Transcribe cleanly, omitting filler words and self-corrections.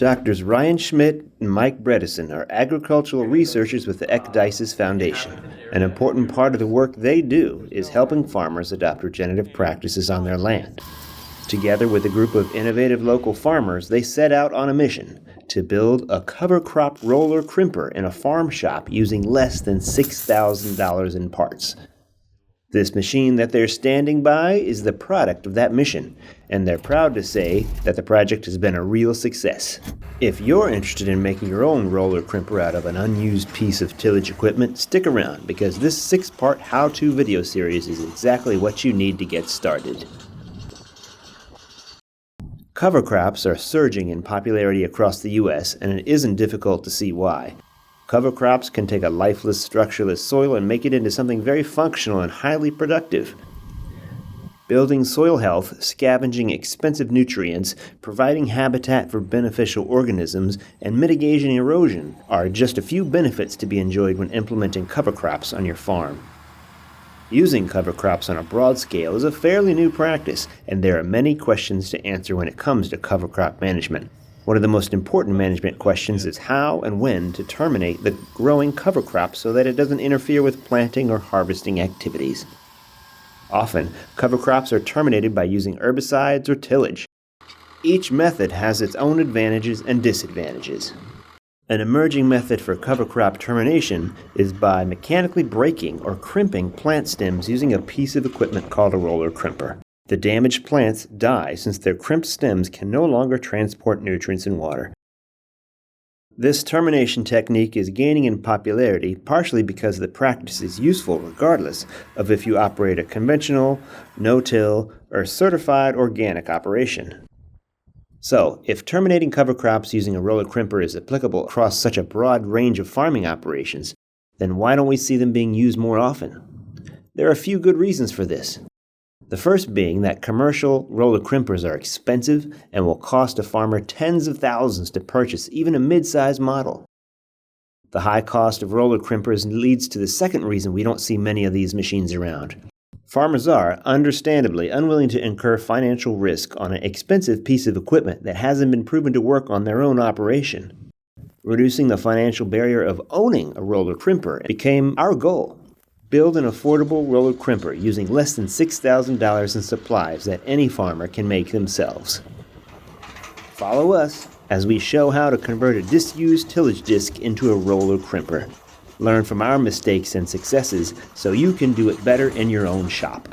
Doctors Ryan Schmidt and Mike Bredesen are agricultural researchers with the Ecdysis Foundation. An important part of the work they do is helping farmers adopt regenerative practices on their land. Together with a group of innovative local farmers, they set out on a mission to build a cover crop roller-crimper in a farm shop using less than $6,000 in parts. This machine that they're standing by is the product of that mission, and they're proud to say that the project has been a real success. If you're interested in making your own roller crimper out of an unused piece of tillage equipment, stick around because this 6-part how-to video series is exactly what you need to get started. Cover crops are surging in popularity across the U.S., and it isn't difficult to see why. Cover crops can take a lifeless, structureless soil and make it into something very functional and highly productive. Building soil health, scavenging expensive nutrients, providing habitat for beneficial organisms, and mitigating erosion are just a few benefits to be enjoyed when implementing cover crops on your farm. Using cover crops on a broad scale is a fairly new practice, and there are many questions to answer when it comes to cover crop management. One of the most important management questions is how and when to terminate the growing cover crop so that it doesn't interfere with planting or harvesting activities. Often, cover crops are terminated by using herbicides or tillage. Each method has its own advantages and disadvantages. An emerging method for cover crop termination is by mechanically breaking or crimping plant stems using a piece of equipment called a roller crimper. The damaged plants die since their crimped stems can no longer transport nutrients and water. This termination technique is gaining in popularity partially because the practice is useful regardless of if you operate a conventional, no-till, or certified organic operation. So, if terminating cover crops using a roller crimper is applicable across such a broad range of farming operations, then why don't we see them being used more often? There are a few good reasons for this. The first being that commercial roller crimpers are expensive and will cost a farmer tens of thousands to purchase even a mid-size model. The high cost of roller crimpers leads to the second reason we don't see many of these machines around. Farmers are, understandably, unwilling to incur financial risk on an expensive piece of equipment that hasn't been proven to work on their own operation. Reducing the financial barrier of owning a roller crimper became our goal. Build an affordable roller crimper using less than $6,000 in supplies that any farmer can make themselves. Follow us as we show how to convert a disused tillage disc into a roller crimper. Learn from our mistakes and successes so you can do it better in your own shop.